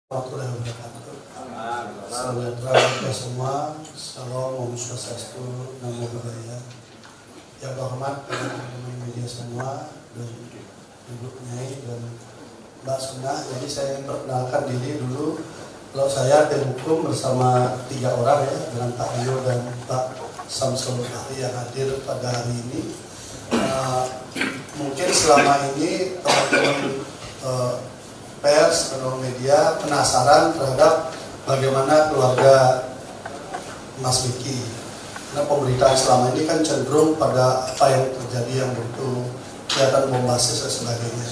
Warahmatullahi wabarakatuh. Saudara-saudara semua, Salam, Om Swastiastu, Namo Buddhaya. Yang terhormat teman-teman media semua dan Ibu Nyai dan Mbak Sunah. Jadi saya ingin perkenalkan diri dulu. Kalau saya tim hukum bersama 3 orang ya, dengan Pak Rio dan Pak Samsul Fahri yang hadir pada hari ini. Mungkin selama ini teman-teman pers atau media penasaran terhadap bagaimana keluarga Mas Vicky. Karena pemberitaan selama ini kan cenderung pada apa yang terjadi yang begitu kelihatan bombastis dan sebagainya.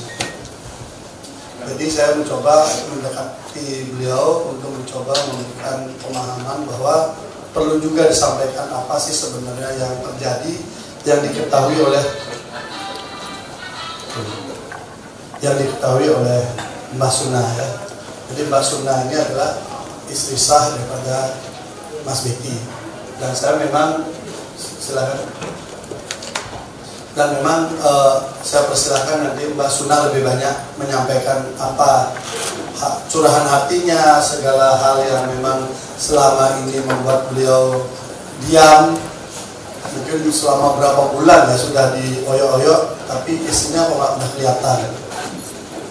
Jadi saya mencoba mendekati beliau untuk mencoba memberikan pemahaman bahwa perlu juga disampaikan apa sih sebenarnya yang terjadi yang diketahui oleh Mbak Sunah ya. Jadi Mbak Sunah ini adalah istri sah daripada Mas Vicky. Dan saya memang silakan. Dan memang saya persilahkan nanti Mbak Sunah lebih banyak menyampaikan apa curahan hatinya, segala hal yang memang selama ini membuat beliau diam. Mungkin selama berapa bulan ya sudah dioyok-oyok, tapi isinya kok nggak pernah kelihatan.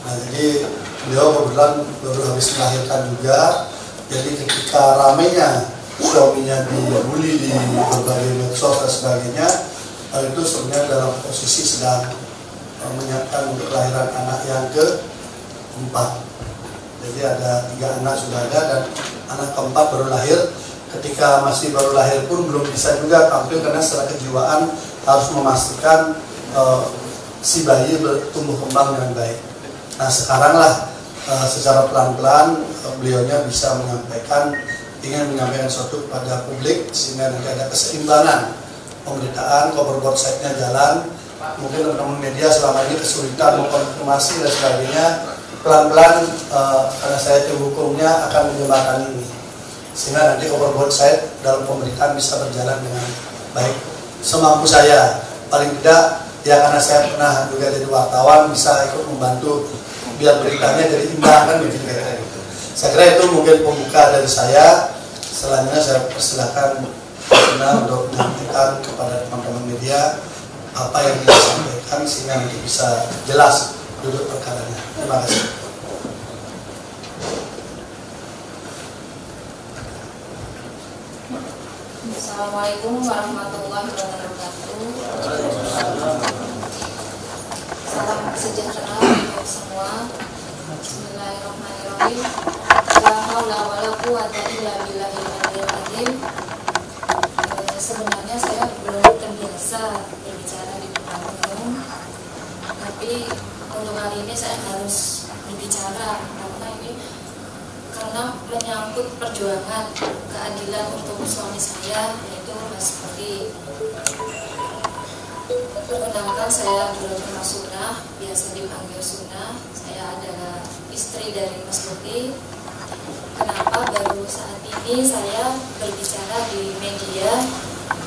Nah jadi beliau kebetulan baru habis melahirkan juga. Jadi ketika ramenya suaminya dibully di berbagai medsos dan sebagainya, itu sebenarnya dalam posisi sedang menyiapkan untuk kelahiran anak yang ke-4. Jadi ada 3 anak sudah ada dan anak ke-4 baru lahir. Ketika masih baru lahir pun belum bisa juga tampil karena secara kejiwaan harus memastikan si bayi bertumbuh kembang dengan baik. Nah sekaranglah secara pelan-pelan beliaunya bisa ingin menyampaikan sesuatu kepada publik sehingga nanti ada keseimbangan pemberitaan, cover board site-nya jalan. Mungkin teman-teman media selama ini kesulitan mengkonfirmasi dan sebagainya. Pelan-pelan karena saya tim hukumnya akan menjembatani ini sehingga nanti cover board site dalam pemberitaan bisa berjalan dengan baik semampu saya. Paling tidak ya karena saya pernah juga jadi wartawan bisa ikut membantu biar beritanya jadi imbang kan begitu kayak gitu. Saya kira itu mungkin pembuka dari saya. Selanjutnya saya persilakan untuk menyampaikan kepada teman-teman media apa yang disampaikan sehingga nanti bisa jelas duduk perkaranya. Terima kasih. Assalamualaikum warahmatullahi wabarakatuh. Salam sejahtera untuk semua. Bismillahirrahmanirrahim. La haula wala quwwata illa billahil aliyyil azim. Sebenarnya saya belum terbiasa berbicara di depan umum, tapi untuk kali ini saya harus berbicara karena menyangkut perjuangan keadilan untuk suami saya, yaitu Mas Vicky. Perkenalkan, saya Dr. Sunah, biasa dipanggil Sunah. Saya adalah istri dari Mas Vicky. Kenapa baru saat ini saya berbicara di media?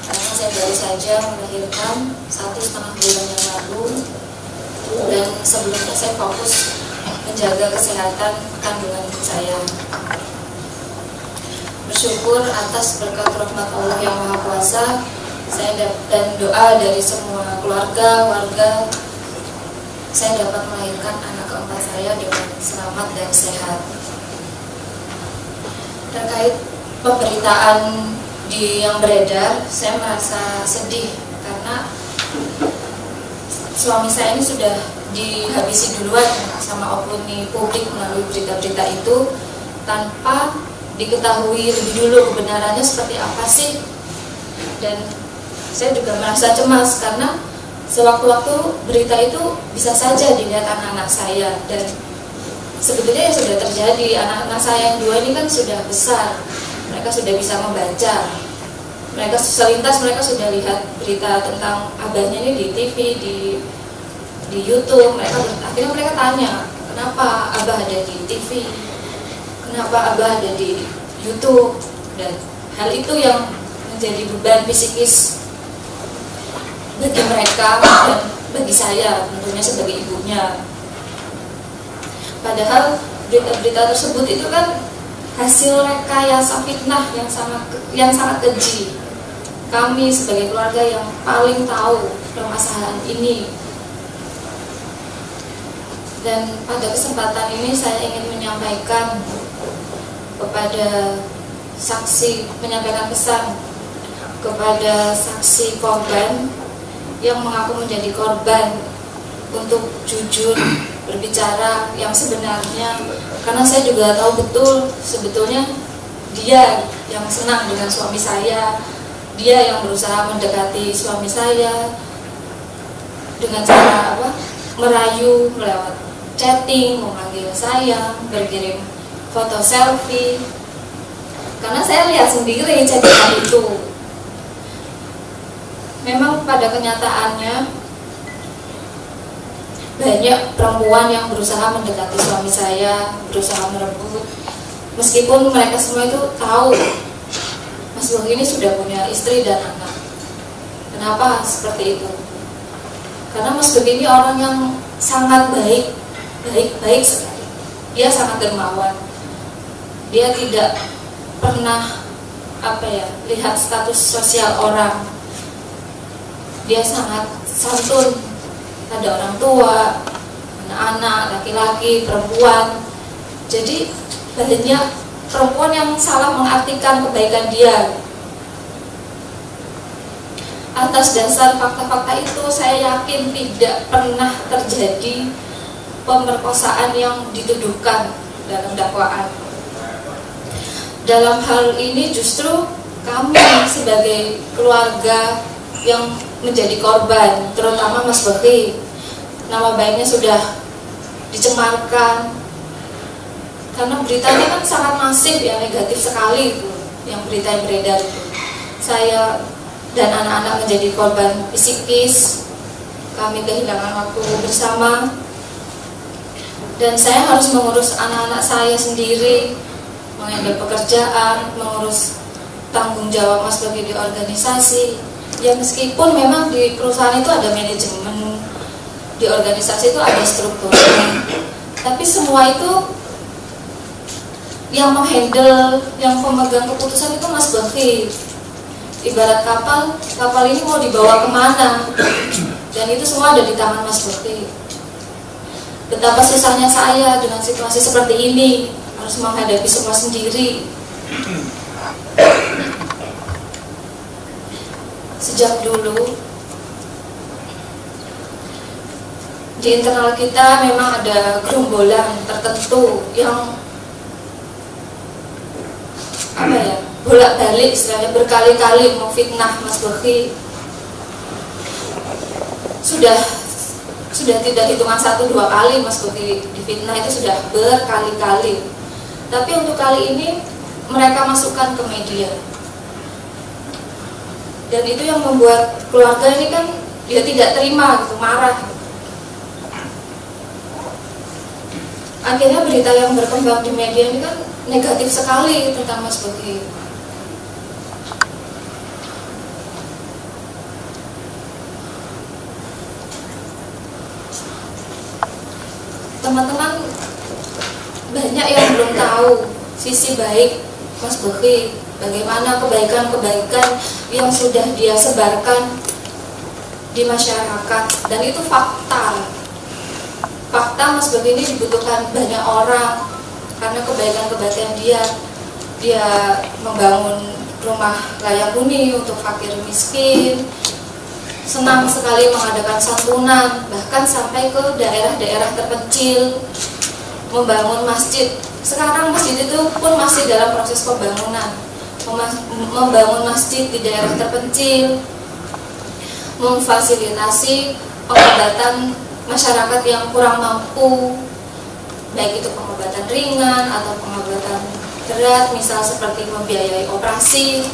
Karena saya baru saja melahirkan 1,5 bulan yang lalu, dan sebelumnya saya fokus menjaga kesehatan kandungan saya. Bersyukur atas berkat rahmat Allah yang Maha Kuasa, saya dan doa dari semua warga, saya dapat melahirkan anak ke-4 saya dengan selamat dan sehat. Terkait pemberitaan yang beredar, saya merasa sedih karena suami saya ini sudah dihabisi duluan sama opini publik melalui berita-berita itu tanpa diketahui lebih dulu kebenarannya seperti apa sih. Dan saya juga merasa cemas karena sewaktu-waktu berita itu bisa saja dilihat anak-anak saya, dan sebetulnya yang sudah terjadi. Anak-anak saya yang 2 ini kan sudah besar, mereka sudah bisa membaca, mereka selintas mereka sudah lihat berita tentang abahnya ini di TV, di YouTube. Akhirnya mereka tanya, kenapa abah ada di TV, kenapa abah ada di YouTube, dan hal itu yang menjadi beban psikis bagi mereka dan bagi saya tentunya sebagai ibunya. Padahal berita-berita tersebut itu kan hasil rekayasa fitnah yang sangat keji. Kami sebagai keluarga yang paling tahu permasalahan ini. Dan pada kesempatan ini saya ingin menyampaikan kepada menyampaikan pesan kepada saksi korban yang mengaku menjadi korban untuk jujur berbicara yang sebenarnya, karena saya juga tahu betul sebetulnya dia yang senang dengan suami saya, dia yang berusaha mendekati suami saya dengan cara merayu lewat chatting, memanggil saya, berkirim foto selfie, karena saya lihat sendiri chattingan itu. Memang pada kenyataannya banyak perempuan yang berusaha mendekati suami saya, berusaha merebut, meskipun mereka semua itu tahu Mas Bogi ini sudah punya istri dan anak. Kenapa seperti itu? Karena Mas Bogi ini orang yang sangat baik sekali. Dia sangat dermawan. Dia tidak pernah lihat status sosial orang. Dia sangat santun. Ada orang tua, anak-anak, laki-laki, perempuan. Jadi banyak perempuan yang salah mengartikan kebaikan dia. Atas dasar fakta-fakta itu, saya yakin tidak pernah terjadi pemerkosaan yang dituduhkan dalam dakwaan. Dalam hal ini justru kami sebagai keluarga yang menjadi korban, terutama Mas Bogi, nama baiknya sudah dicemarkan karena beritanya kan sangat masif ya, negatif sekali itu, yang berita yang beredar itu. Saya dan anak-anak menjadi korban psikis, kami kehilangan waktu bersama, dan saya harus mengurus anak-anak saya sendiri, mengambil pekerjaan, mengurus tanggung jawab Mas Bogi di organisasi. Ya meskipun memang di perusahaan itu ada manajemen, di organisasi itu ada strukturnya, tapi semua itu yang menghandle, yang pemegang keputusan itu Mas Bogi. Ibarat kapal ini mau dibawa kemana, dan itu semua ada di tangan Mas Bogi. Betapa susahnya saya dengan situasi seperti ini, harus menghadapi semua sendiri. Sejak dulu di internal kita memang ada gerombolan tertentu yang bolak-balik istilahnya berkali-kali memfitnah Mas Bogi. Sudah tidak hitungan 1-2 kali Mas Bogi difitnah, itu sudah berkali-kali. Tapi untuk kali ini mereka masukkan ke media. Dan itu yang membuat keluarga ini kan dia tidak terima gitu, marah. Akhirnya berita yang berkembang di media ini kan negatif sekali tentang Mas Bogi. Teman-teman banyak yang belum tahu sisi baik Mas Bogi, bagaimana kebaikan-kebaikan yang sudah dia sebarkan di masyarakat, dan itu fakta. Fakta Mas Bogi ini dibutuhkan banyak orang karena kebaikan-kebaikan dia membangun rumah layak huni untuk fakir miskin, senang sekali mengadakan santunan, bahkan sampai ke daerah-daerah terpencil, membangun masjid. Sekarang masjid itu pun masih dalam proses pembangunan, membangun masjid di daerah terpencil, memfasilitasi pengobatan masyarakat yang kurang mampu, baik itu pengobatan ringan atau pengobatan berat, misal seperti membiayai operasi.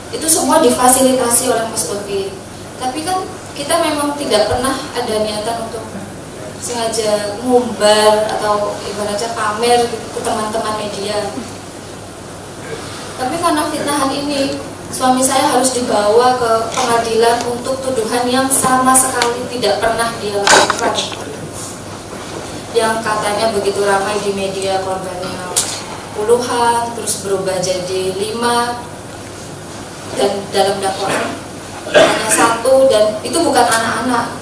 Itu semua difasilitasi oleh Mas Bogi. Tapi kan kita memang tidak pernah ada niatan untuk sengaja ngumbar atau ibaratnya pamer ke teman-teman media. Tapi karena fitnahan ini, suami saya harus dibawa ke pengadilan untuk tuduhan yang sama sekali tidak pernah dia lakukan. yang katanya begitu ramai di media, korbannya puluhan, terus berubah jadi 5, dan dalam dakwaan hanya 1, dan itu bukan anak-anak.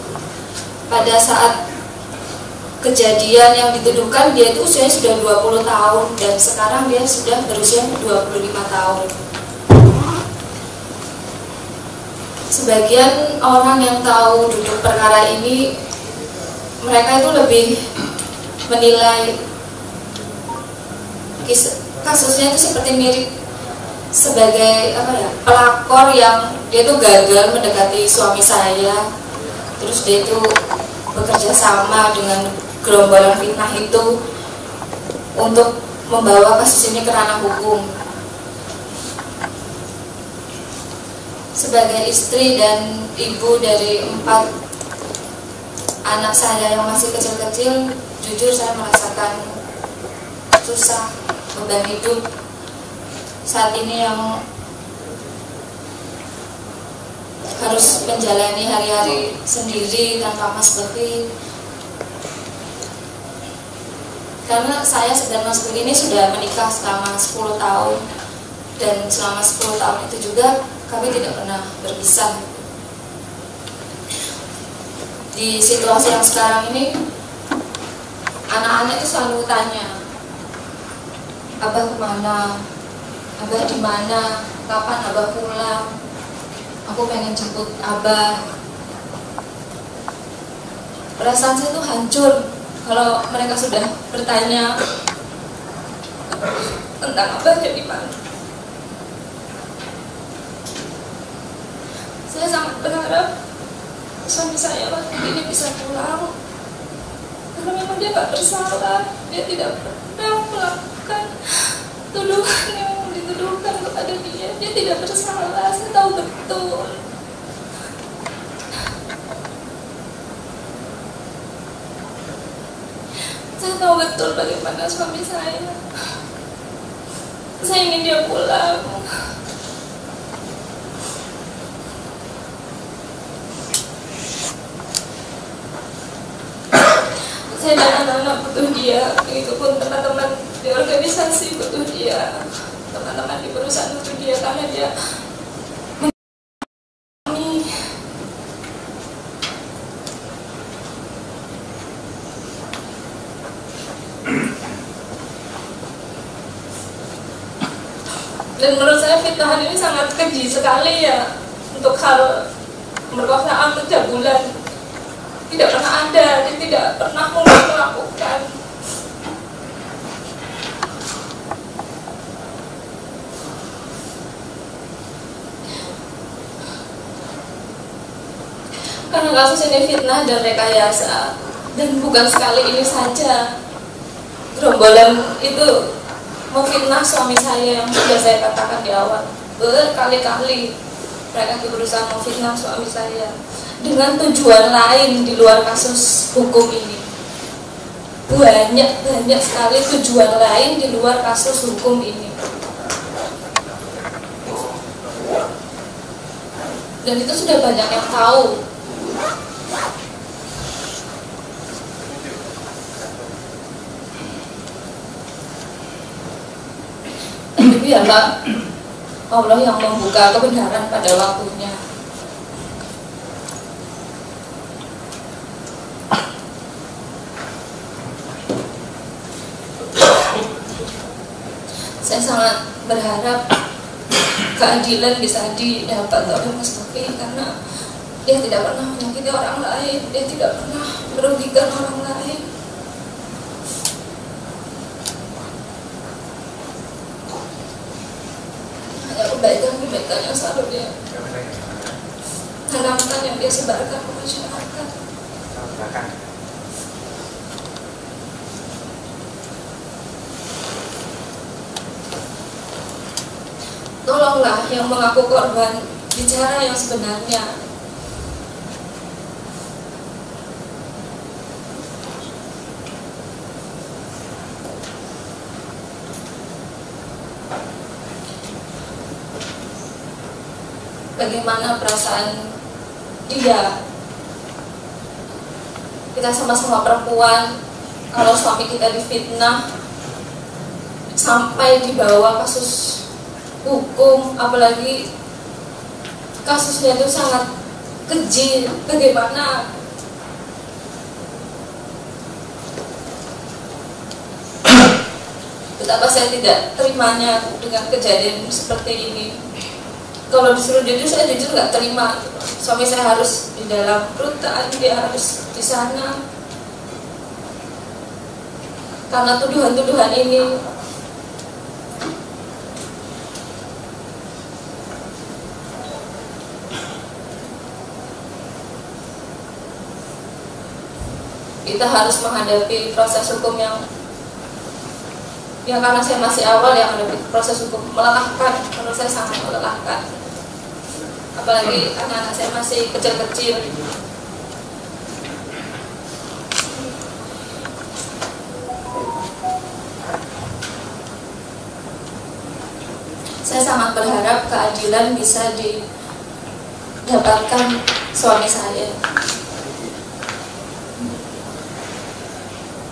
Pada saat kejadian yang dituduhkan, dia itu usianya sudah 20 tahun dan sekarang dia sudah berusia 25 tahun. Sebagian orang yang tahu duduk perkara ini, mereka itu lebih menilai kasusnya itu seperti mirip sebagai pelakor yang dia itu gagal mendekati suami saya, terus dia itu bekerja sama dengan gerombolan fitnah itu untuk membawa kasus ini ke ranah hukum. Sebagai istri dan ibu dari 4 anak saya yang masih kecil-kecil, jujur saya merasakan susah, beban hidup saat ini yang harus menjalani hari-hari sendiri tanpa Mas Bevi. Karena saya dan Mas Bevi ini sudah menikah selama 10 tahun, dan selama 10 tahun itu juga kami tidak pernah berpisah. Di situasi yang sekarang ini, anak-anak itu selalu tanya, Abah kemana? Abah di mana? Kapan Abah pulang? Aku pengen jemput Abah. Perasaan saya tuh hancur kalau mereka sudah bertanya tentang Abahnya di mana. Saya sangat berharap suami saya waktu ini bisa pulang, karena memang dia gak bersalah. Dia tidak pernah melakukan tuduhan yang dituduhkan kepada dia. Dia tidak bersalah, saya tahu betul. Saya tahu betul bagaimana suami saya. Saya ingin dia pulang. Saya dan anak-anak butuh dia, begitupun teman-teman di organisasi butuh dia, teman-teman di perusahaan butuh dia, karena dia kami. Dan menurut saya fitnahan ini sangat keji sekali ya, untuk hal pemerkosaan, pencabulan. Tidak pernah ada, dia tidak pernah mungkin melakukan. Karena kasus ini fitnah dan rekayasa, dan bukan sekali ini saja. Gerombolan itu memfitnah suami saya yang sudah saya katakan di awal. Berkali-kali mereka berusaha memfitnah suami saya dengan tujuan lain di luar kasus hukum ini. Banyak sekali tujuan lain di luar kasus hukum ini. Dan itu sudah banyak yang tahu. Tapi biarlah Allah yang membuka kebenaran pada waktunya. Saya sangat berharap keadilan bisa didapat oleh Mas Bevi, karena dia tidak pernah menyakiti orang lain, dia tidak pernah merugikan orang lain. Hanya kebaikan-kebaikan yang selalu dia tanamkan, yang dia sebarkan ke masyarakat. Tolonglah yang mengaku korban bicara yang sebenarnya. Bagaimana perasaan dia? Kita sama-sama perempuan, kalau suami kita difitnah sampai dibawa kasus hukum, apalagi kasusnya itu sangat keji, bagaimana betapa saya tidak terimanya dengan kejadian seperti ini. Kalau disuruh jujur, saya jujur nggak terima. Suami saya harus di dalam rutan, dia harus di sana karena tuduhan-tuduhan ini. Kita harus menghadapi proses hukum yang karena saya masih awal, yang menghadapi proses hukum melelahkan, menurut saya sangat melelahkan, apalagi anak-anak saya masih kecil-kecil. Saya sangat berharap keadilan bisa didapatkan suami saya.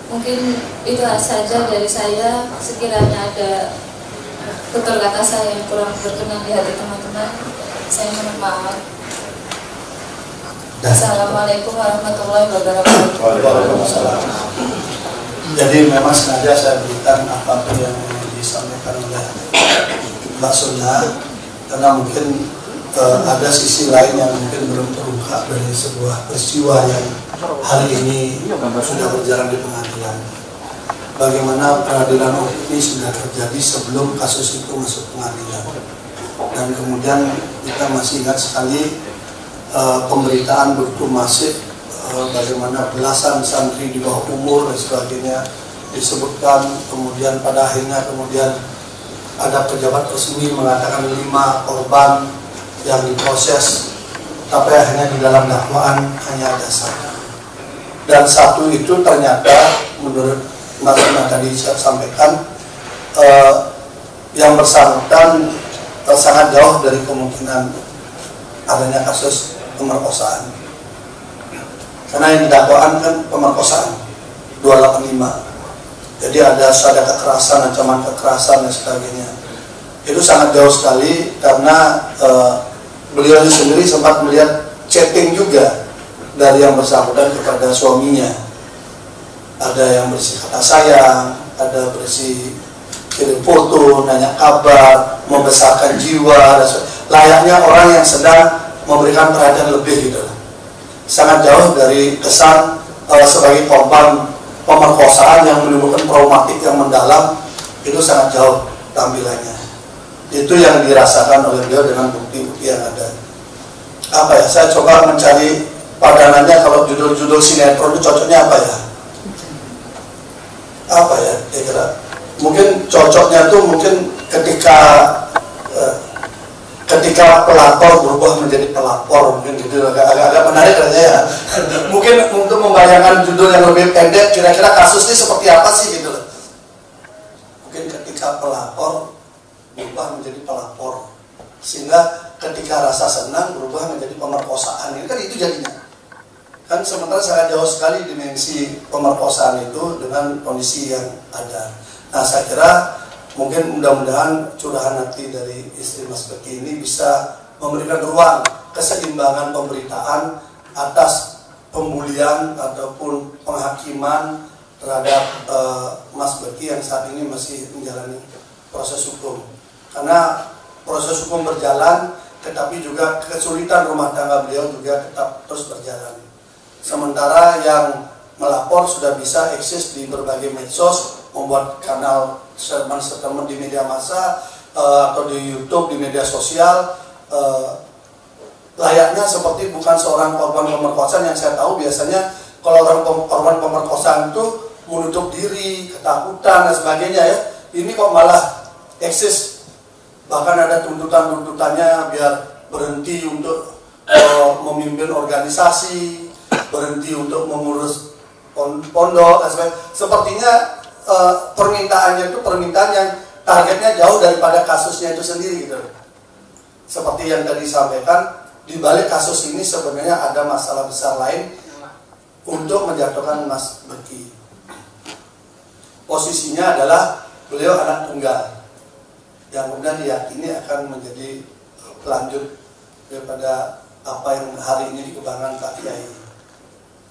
Mungkin itu saja dari saya. Sekiranya ada tutur kata saya yang kurang berkenan di hati teman-teman, saya mohon maaf. Assalamualaikum warahmatullahi wabarakatuh. Waalaikumsalam. Jadi memang sengaja saya berikan apapun yang disampaikan oleh Mbak Sona, karena mungkin ada sisi lain yang mungkin belum terungkap dari sebuah peristiwa yang hari ini sudah berjalan di pengadilan. Bagaimana peradilan ini sudah terjadi sebelum kasus itu masuk pengadilan. Dan kemudian kita masih ingat sekali pemberitaan begitu masif, bagaimana belasan santri di bawah umur dan sebagainya disebutkan. Kemudian pada akhirnya ada pejabat resmi mengatakan 5 korban yang diproses, tapi akhirnya di dalam dakwaan hanya ada 1. Dan 1 itu ternyata menurut Mas Sona tadi saya sampaikan, yang bersangkutan sangat jauh dari kemungkinan adanya kasus pemerkosaan, karena yang didakwaan kan pemerkosaan 285. Jadi ada ada kekerasan, ancaman kekerasan dan sebagainya. Itu sangat jauh sekali, karena beliau sendiri sempat melihat chatting juga dari yang bersangkutan kepada suaminya. Ada yang berisi kata sayang, ada berisi kirim foto, nanya kabar, membesarkan jiwa, layaknya orang yang sedang memberikan perhatian lebih gitu. Sangat jauh dari kesan sebagai korban pemerkosaan yang menimbulkan traumatik yang mendalam. Itu sangat jauh tampilannya. Itu yang dirasakan oleh beliau dengan bukti-bukti yang ada. Apa ya, saya coba mencari padanannya. Kalau judul-judul sinetron itu cocoknya apa ya? Apa ya kira-kira? Mungkin cocoknya tuh mungkin ketika pelapor berubah menjadi pelapor, mungkin gitu. Agak menarik katanya ya. Mungkin untuk membayangkan judul yang lebih pendek, kira-kira kasus ini seperti apa sih gitu loh. Mungkin ketika pelapor berubah menjadi pelapor, sehingga ketika rasa senang berubah menjadi pemerkosaan. Ini kan itu jadinya. Kan sementara sangat jauh sekali dimensi pemerkosaan itu dengan kondisi yang ada. Nah, saya kira mungkin mudah-mudahan curahan hati dari istri Mas Beki ini bisa memberikan ruang keseimbangan pemberitaan atas pembulian ataupun penghakiman terhadap Mas Beki yang saat ini masih menjalani proses hukum. Karena proses hukum berjalan, tetapi juga kesulitan rumah tangga beliau juga tetap terus berjalan. Sementara yang melapor sudah bisa eksis di berbagai medsos, membuat kanal statement di media massa atau di YouTube, di media sosial, layaknya seperti bukan seorang korban pemerkosaan. Yang saya tahu biasanya kalau orang korban pemerkosaan itu menutup diri, ketakutan dan sebagainya ya. Ini kok malah eksis, bahkan ada tuntutannya biar berhenti untuk memimpin organisasi, berhenti untuk mengurus pondok dan sebagainya. Sepertinya permintaannya itu permintaan yang targetnya jauh daripada kasusnya itu sendiri gitu. Seperti yang tadi disampaikan, di balik kasus ini sebenarnya ada masalah besar lain untuk menjatuhkan Mas Beki. posisinya adalah beliau anak tunggal yang kemudian diyakini akan menjadi pelanjut daripada apa yang hari ini dikembangkan Pak Kiai.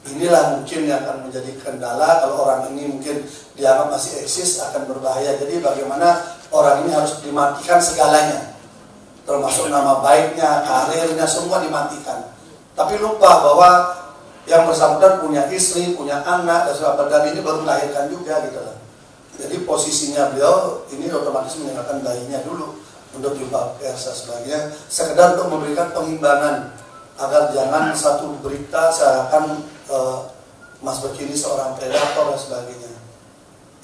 Inilah mungkin yang akan menjadi kendala kalau orang ini mungkin dianggap masih eksis, akan berbahaya. Jadi bagaimana orang ini harus dimatikan segalanya, termasuk nama baiknya, karirnya, semua dimatikan. Tapi lupa bahwa yang bersangkutan punya istri, punya anak, dan ini baru melahirkan juga gitu loh. Jadi posisinya beliau ini otomatis meninggalkan bayinya dulu untuk jumpa pers dan sebagainya, sekedar untuk memberikan pengimbangan agar jangan satu berita seakan Mas Beki ini seorang predator dan sebagainya.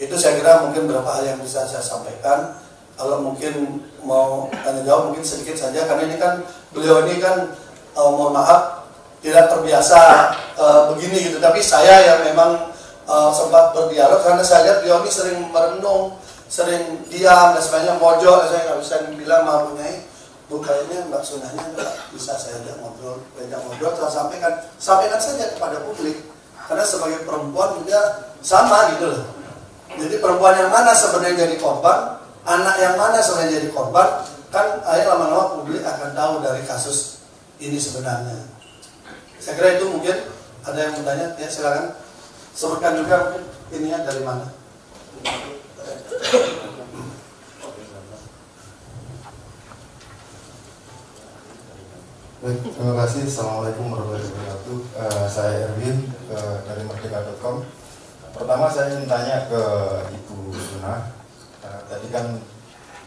Itu saya kira mungkin beberapa hal yang bisa saya sampaikan. Kalau mungkin mau tanya jawab mungkin sedikit saja, karena ini kan beliau ini kan mohon maaf tidak terbiasa begini gitu. Tapi saya yang memang sempat berdialog karena saya lihat beliau ini sering merenung, sering diam dan sebagainya, mojok. Saya nggak bisa bilang mempunyai bu kayaknya Mbak Sunahnya nggak bisa saya ajak ngobrol, saya sampaikan saja kepada publik, karena sebagai perempuan juga sama gitu loh. Jadi perempuan yang mana sebenarnya jadi korban, anak yang mana sebenarnya jadi korban, kan akhirnya lama-lama publik akan tahu dari kasus ini sebenarnya. Saya kira itu mungkin ada yang bertanya, ya silakan. Sebutkan juga mungkin ininya dari mana. Baik, terima kasih. Assalamualaikum warahmatullahi wabarakatuh. Saya Erwin dari Merdeka.com. Pertama saya ingin tanya ke Ibu Sunah. Tadi kan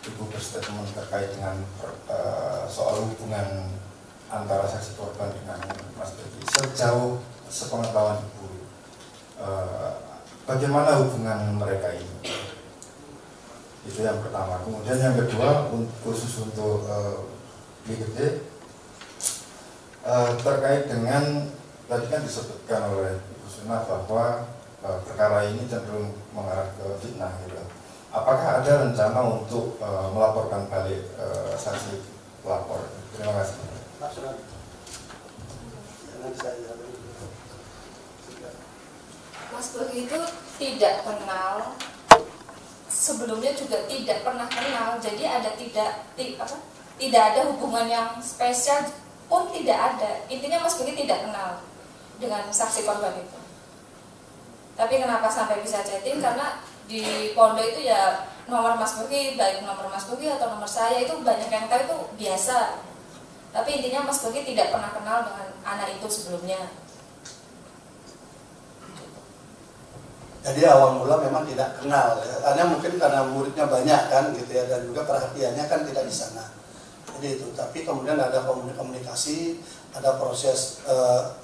Ibu berstatement terkait dengan soal hubungan antara saksi korban dengan Mas Beki. Sejauh sepengetahuan Ibu, bagaimana hubungan mereka ini? Itu yang pertama. Kemudian yang kedua, khusus untuk BGD, terkait dengan tadi kan disebutkan oleh Ibu Sunah bahwa perkara ini cenderung mengarah ke fitnah gitu. Apakah ada rencana untuk melaporkan balik saksi pelapor? Terima kasih. Mas Beki itu tidak kenal, sebelumnya juga tidak pernah kenal, jadi tidak ada hubungan yang spesial pun tidak ada. Intinya Mas Beki tidak kenal dengan saksi korban itu. Tapi kenapa sampai bisa chatting? Karena di pondok itu ya nomor Mas Beki, baik nomor Mas Beki atau nomor saya itu banyak yang tahu, itu biasa. Tapi intinya Mas Beki tidak pernah kenal dengan anak itu sebelumnya. Jadi awal mula memang tidak kenal, ya. Karena mungkin karena muridnya banyak kan gitu ya, dan juga perhatiannya kan tidak di sana. Jadi itu. Tapi kemudian ada komunikasi, ada proses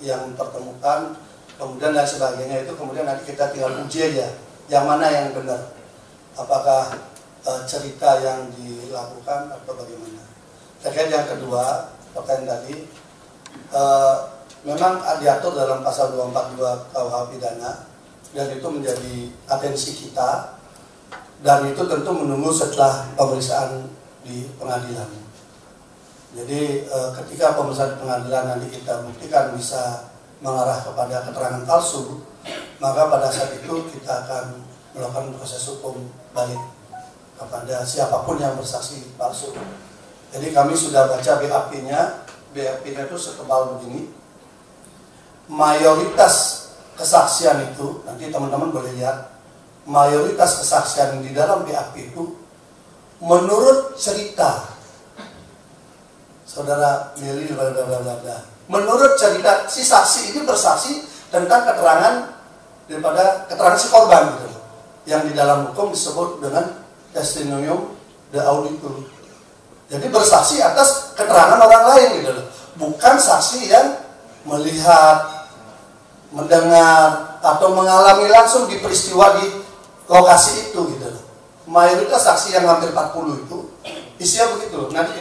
yang pertemukan, kemudian dan sebagainya itu kemudian nanti kita tinggal uji aja yang mana yang benar. Apakah cerita yang dilakukan atau bagaimana. Terkait yang kedua, pertanyaan tadi, memang diatur dalam pasal 242 KUH Pidana. Dan itu menjadi atensi kita, dan itu tentu menunggu setelah pemeriksaan di pengadilan. Jadi ketika pemeriksaan di pengadilan nanti kita buktikan bisa mengarah kepada keterangan palsu, maka pada saat itu kita akan melakukan proses hukum balik kepada siapapun yang bersaksi palsu. Jadi kami sudah baca BAP-nya, BAP-nya itu setebal begini. Mayoritas kesaksian itu, nanti teman-teman boleh lihat, mayoritas kesaksian di dalam BAP itu menurut cerita saudara Meli, menurut cerita si saksi ini bersaksi tentang keterangan daripada keterangan si korban gitu, yang di dalam hukum disebut dengan testimonium de auditur. Jadi bersaksi atas keterangan orang lain gitu, bukan saksi yang melihat, mendengar atau mengalami langsung di peristiwa di lokasi itu gitu loh. Mayoritas saksi yang hampir 40 itu isinya begitu. Nanti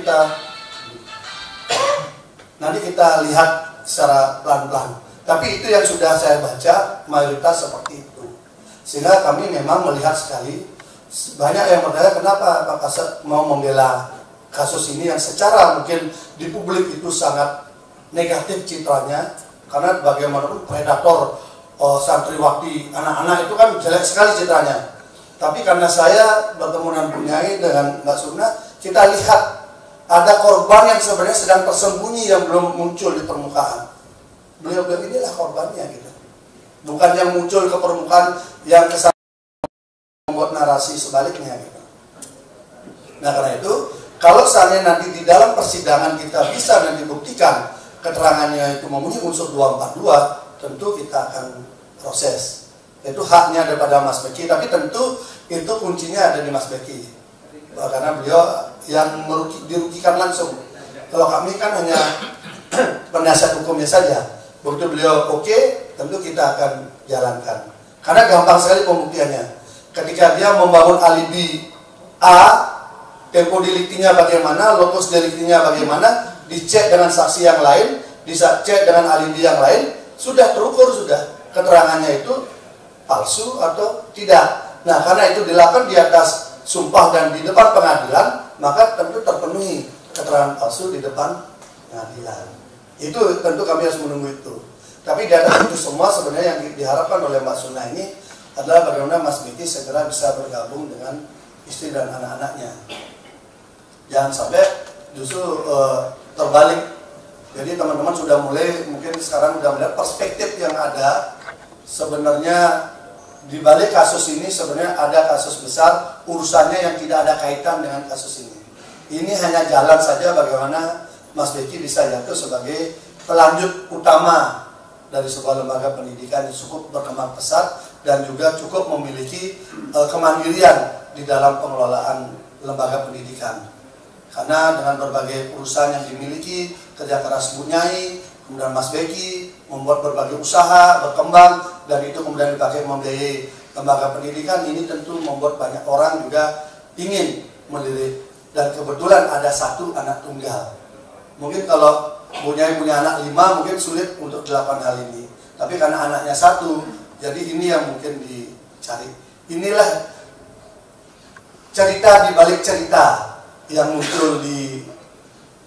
kita lihat secara pelan-pelan. Tapi itu yang sudah saya baca, mayoritas seperti itu. Sehingga kami memang melihat sekali, banyak yang bertanya kenapa Pak Kasat mau membela kasus ini yang secara mungkin di publik itu sangat negatif citranya. Karena bagaimanapun predator santriwati anak-anak itu kan jelek sekali citranya. Tapi karena saya bertemu dengan Bu Nyai dengan Mbak Suna, kita lihat ada korban yang sebenarnya sedang tersembunyi yang belum muncul di permukaan. Beliau bilang inilah korbannya gitu. Bukan yang muncul ke permukaan yang kesan membuat narasi sebaliknya gitu. Nah karena itu, kalau seandainya nanti di dalam persidangan kita bisa dan dibuktikan keterangannya itu memenuhi unsur 242, tentu kita akan proses. Itu haknya daripada Mas Beki, tapi tentu itu kuncinya ada di Mas Beki. Karena beliau yang dirugikan langsung. Kalau kami kan hanya penasihat hukumnya saja. Begitu beliau oke, tentu kita akan jalankan. Karena gampang sekali pembuktiannya. Ketika dia membangun alibi A, tempo deliktinya bagaimana, lokus deliktinya bagaimana, dicek dengan saksi yang lain, dicek dengan alibi yang lain, sudah terukur sudah keterangannya itu palsu atau tidak. Nah karena itu dilakukan di atas sumpah dan di depan pengadilan, maka tentu terpenuhi keterangan palsu di depan pengadilan. Itu tentu kami harus menunggu itu. Tapi di atas itu semua sebenarnya yang diharapkan oleh Mbak Suna ini adalah bagaimana Mas Beki segera bisa bergabung dengan istri dan anak-anaknya. Jangan sampai justru terbalik. Jadi teman-teman sudah mulai mungkin sekarang sudah melihat perspektif yang ada. Sebenarnya di balik kasus ini sebenarnya ada kasus besar urusannya yang tidak ada kaitan dengan kasus ini. Ini hanya jalan saja bagaimana Mas Beki bisa jatuh sebagai pelanjut utama dari sebuah lembaga pendidikan yang cukup berkembang pesat dan juga cukup memiliki kemandirian di dalam pengelolaan lembaga pendidikan. Karena dengan berbagai perusahaan yang dimiliki, kerja keras Bu Nyai, kemudian Mas Beki membuat berbagai usaha berkembang dan itu kemudian dipakai membiayai lembaga pendidikan, ini tentu membuat banyak orang juga ingin melirik. Dan kebetulan ada satu anak tunggal. Mungkin kalau Bu Nyai punya anak 5 mungkin sulit untuk dilakukan hal ini. Tapi karena anaknya 1, jadi ini yang mungkin dicari. Inilah cerita di balik cerita yang muncul di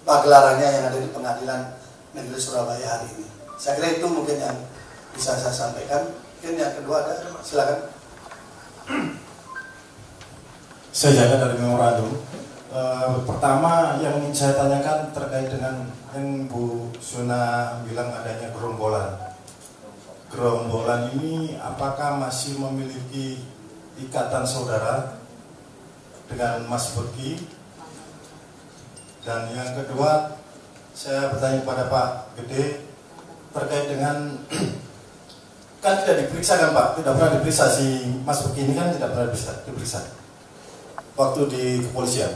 pagelarannya yang ada di Pengadilan Negeri Surabaya hari ini. Saya kira itu mungkin yang bisa saya sampaikan. Mungkin yang kedua ada, silakan. Saya jaga dari memorandum. Pertama yang ingin saya tanyakan terkait dengan yang Bu Suna bilang adanya gerombolan. Gerombolan ini apakah masih memiliki ikatan saudara dengan Mas Beki? Dan yang kedua, saya bertanya kepada Pak Gede terkait dengan kan tidak diperiksa kan Pak, tidak pernah diperiksa si Mas Beki ini kan tidak pernah diperiksa waktu di kepolisian.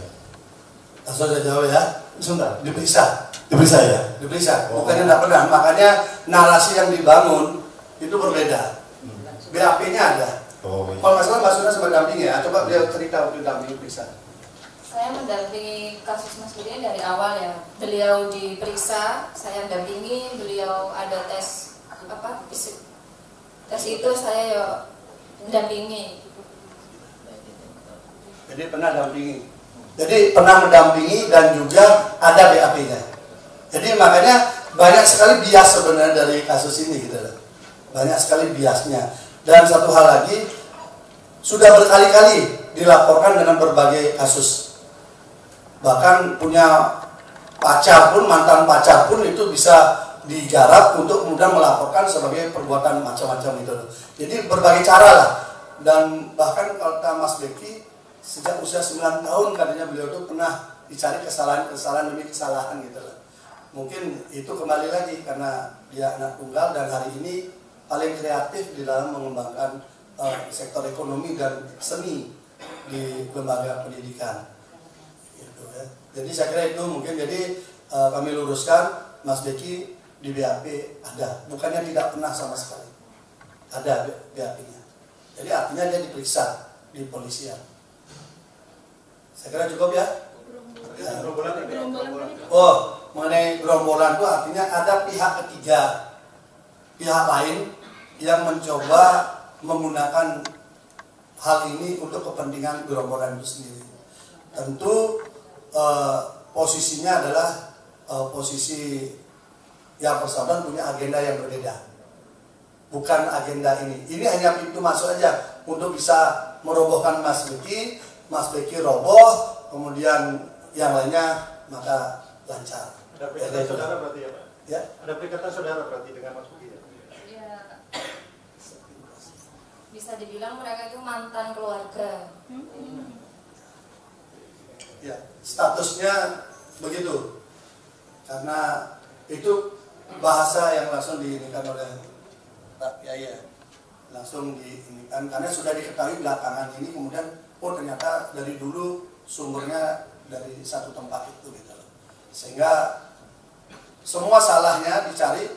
Langsung saya jawab ya. Sebentar, Diperiksa ya? Diperiksa, bukannya tidak pernah. Makanya narasi yang dibangun itu berbeda. BAP-nya ada. Oh, iya. Kalau nggak salah Mbak Suna sempat dampingi ya. Coba beliau cerita waktu dampingi periksa. Saya mendampingi kasus Mas Budi dari awal ya. Beliau diperiksa, saya dampingi, beliau ada tes tes itu saya ya mendampingi. Jadi pernah dampingi. Jadi pernah mendampingi dan juga ada BAP-nya. Jadi makanya banyak sekali bias sebenarnya dari kasus ini gitu loh. Banyak sekali biasnya. Dan satu hal lagi, sudah berkali-kali dilaporkan dengan berbagai kasus. Bahkan punya pacar pun, mantan pacar pun itu bisa digarap untuk kemudian melaporkan sebagai perbuatan macam-macam itu. Jadi berbagai cara lah. Dan bahkan kalau Mas Beki sejak usia 9 tahun katanya beliau itu pernah dicari kesalahan demi kesalahan gitu loh. Mungkin itu kembali lagi karena dia anak tunggal dan hari ini paling kreatif di dalam mengembangkan sektor ekonomi dan seni di lembaga pendidikan. Gitu, ya. Jadi saya kira itu mungkin jadi kami luruskan Mas Beki di BAP ada, bukannya tidak pernah sama sekali. Ada BAP-nya. Jadi artinya dia diperiksa di polisian. Saya kira cukup ya. Oh, mengenai gerombolan itu artinya ada pihak ketiga, pihak lain yang mencoba menggunakan hal ini untuk kepentingan gerombolan itu sendiri. Tentu posisinya adalah posisi yang bersangkutan punya agenda yang berbeda, bukan agenda ini. Ini hanya pintu masuk aja untuk bisa merobohkan Mas Beki roboh, kemudian yang lainnya maka lancar. Ada perikatan saudara berarti ya Pak? Ya. Ada perikatan saudara berarti dengan Mas Beki ya? Ya, bisa dibilang mereka itu mantan keluarga. Ya, statusnya begitu. Karena itu bahasa yang langsung diinikan oleh Pak Kiai ya. Langsung diinikan karena sudah diketahui belakangan ini, kemudian ternyata dari dulu sumbernya dari satu tempat itu gitu loh. Sehingga semua salahnya dicari,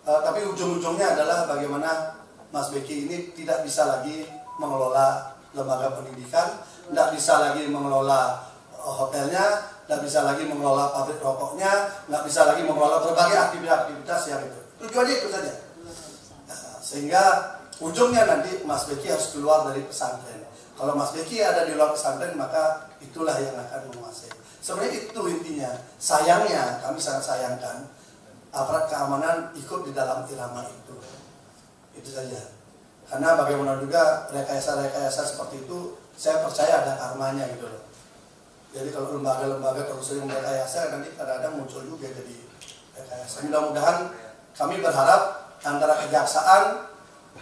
tapi ujung-ujungnya adalah bagaimana Mas Beki ini tidak bisa lagi mengelola lembaga pendidikan, tidak bisa lagi mengelola hotelnya, tidak bisa lagi mengelola pabrik rokoknya, tidak bisa lagi mengelola berbagai aktivitas yang itu. Tujuannya itu saja. Nah, sehingga ujungnya nanti Mas Beki harus keluar dari pesantren. Kalau Mas Beki ada di luar pesantren, maka itulah yang akan menguasai. Sebenarnya itu intinya. Sayangnya, kami sangat sayangkan aparat keamanan ikut di dalam irama itu. Itu saja. Karena bagaimana juga rekayasa-rekayasa seperti itu, saya percaya ada karmanya gitu loh. Jadi kalau lembaga-lembaga terus sering merekayasa, nanti kadang-kadang muncul juga jadi rekayasa. Mudah-mudahan kami berharap antara kejaksaan,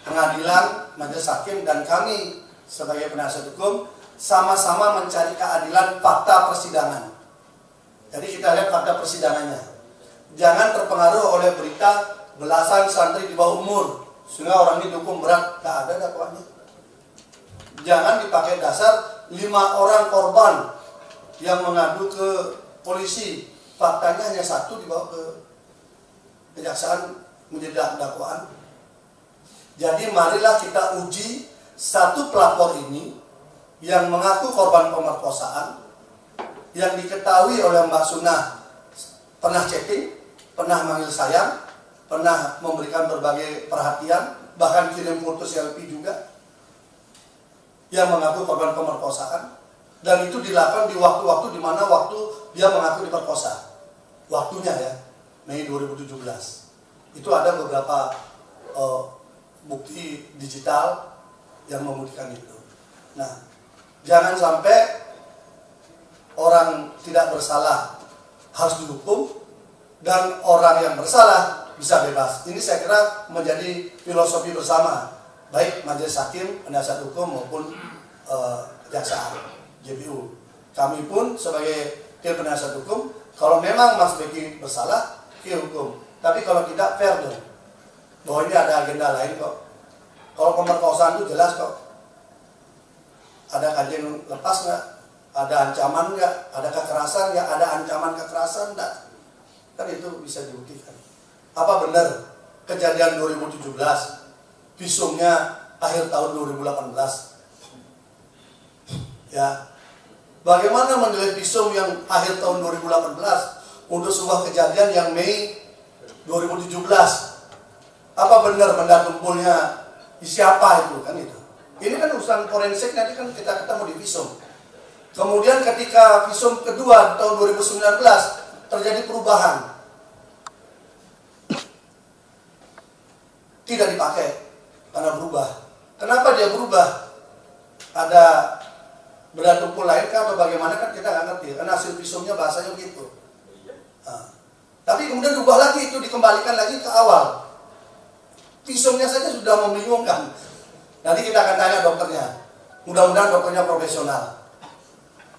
pengadilan, majelis hakim, dan kami sebagai penasihat hukum sama-sama mencari keadilan fakta persidangan. Jadi kita lihat fakta persidangannya. Jangan terpengaruh oleh berita belasan santri di bawah umur sehingga orang ini dihukum berat. Tidak ada dakwaannya. Jangan dipakai dasar 5 orang korban yang mengadu ke polisi, faktanya hanya 1 dibawa ke kejaksaan menjadi dakwaan. Jadi marilah kita uji satu pelapor ini yang mengaku korban pemerkosaan, yang diketahui oleh Mbak Sunah pernah chatting, pernah manggil sayang, pernah memberikan berbagai perhatian, bahkan kirim foto selfie juga, yang mengaku korban pemerkosaan. Dan itu dilakukan di waktu-waktu di mana waktu dia mengaku diperkosa. Waktunya ya, Mei 2017. Itu ada beberapa bukti digital yang membuktikan itu. Nah, jangan sampai orang tidak bersalah harus dihukum dan orang yang bersalah bisa bebas. Ini saya kira menjadi filosofi bersama, baik majelis hakim, penasihat hukum maupun kejaksaan. JPU. Kami pun sebagai tim penasihat hukum, kalau memang Mas Beki bersalah, hukum. Tapi kalau tidak, fair dong. Bahwa ini ada agenda lain kok. Kalau pemerkosaan itu jelas kok. Ada kajian lepas nggak? Ada ancaman nggak? Ada kekerasan nggak? Ada ancaman kekerasan nggak? Kan itu bisa dibuktikan. Apa benar kejadian 2017, visumnya akhir tahun 2018? Ya. Bagaimana menilai visum yang akhir tahun 2018 untuk sebuah kejadian yang Mei 2017? Apa benar benda tumpulnya siapa itu kan itu? Ini kan urusan forensik, nanti kan kita ketemu di visum. Kemudian ketika visum kedua tahun 2019 terjadi perubahan, tidak dipakai karena berubah. Kenapa dia berubah? Ada benda tumpul lain kah atau bagaimana kan kita nggak ngerti, karena hasil visumnya bahasanya begitu. Nah, tapi kemudian berubah lagi, itu dikembalikan lagi ke awal. Visumnya saja sudah membingungkan. Nanti kita akan tanya dokternya. Mudah-mudahan dokternya profesional,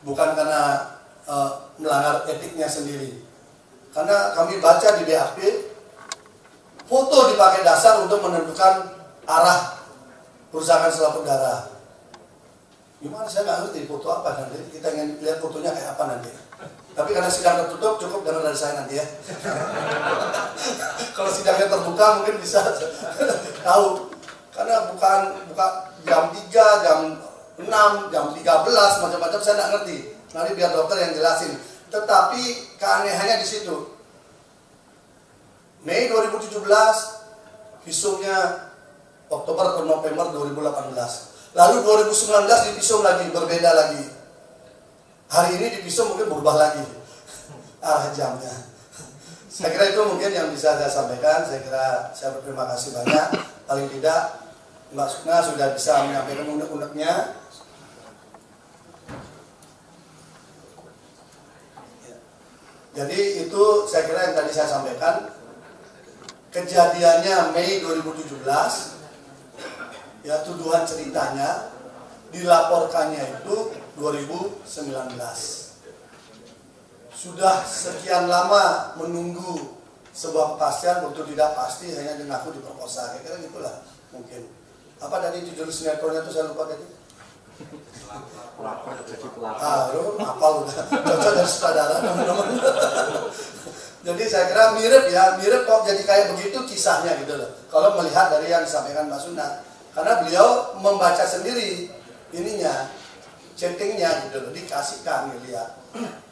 bukan karena melanggar etiknya sendiri. Karena kami baca di BAP, foto dipakai dasar untuk menentukan arah kerusakan selaput darah. Gimana saya nggak ngerti foto apa nanti, kita ingin lihat fotonya kayak apa nanti. Tapi karena sidang tertutup cukup dengar dari saya nanti ya. Kalau sidangnya terbuka mungkin bisa tahu. Karena bukan jam 3, jam 6, jam 13 macam-macam saya nggak ngerti. Nanti biar dokter yang jelasin. Tetapi keanehannya di situ. Mei 2017 visumnya Oktober ke November 2018. Lalu 2019 divisum lagi, berbeda lagi. Hari ini divisum mungkin berubah lagi arah jamnya. Saya kira itu mungkin yang bisa saya sampaikan. Saya kira saya berterima kasih banyak. Paling tidak Mbak Sukna sudah bisa menyampaikan unek-uneknya. Jadi itu saya kira yang tadi saya sampaikan. Kejadiannya Mei 2017, ya tuduhan ceritanya, dilaporkannya itu 2019. Sudah sekian lama menunggu sebuah kepastian, waktu tidak pasti hanya mengaku diperkosa. Kira-kira gitulah mungkin. Apa tadi judul sinetronnya itu saya lupa tadi? Lu hafal udah. Cocok dari sutradara teman-teman. Jadi saya kira mirip kok jadi kayak begitu kisahnya gitu loh. Kalau melihat dari yang disampaikan Mbak Suna, karena beliau membaca sendiri ininya, chattingnya gitu loh, dikasihkan lihat.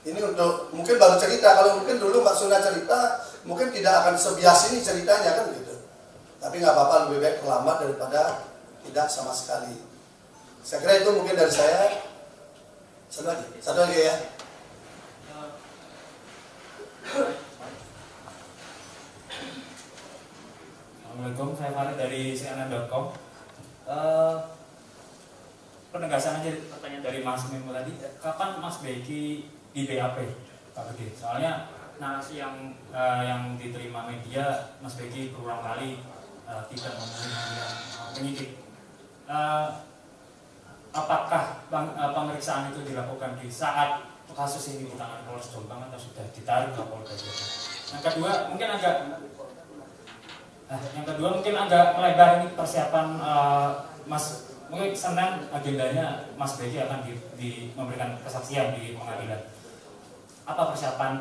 Ini untuk mungkin baru cerita, kalau mungkin dulu Mbak Suna cerita, mungkin tidak akan sebias ini ceritanya kan gitu. Tapi nggak apa-apa, lebih baik terlambat daripada tidak sama sekali. Saya kira itu mungkin dari saya. Satu lagi ya. Assalamualaikum, saya Farid dari CNN.com. Penegasan aja pertanyaan dari Mas Mimo tadi, kapan Mas Beki di BAP, Pak Beki? Soalnya narasi yang diterima media, Mas Beki berulang kali tidak memenuhi panggilan penyidik. Apakah pemeriksaan itu dilakukan di saat kasus ini ditangani Polres Jombang atau sudah ditarik ke Polda Jombang? Yang kedua mungkin agak melebar ini persiapan Mas, mungkin Senin agendanya Mas Beki akan memberikan kesaksian di pengadilan. Apa persiapan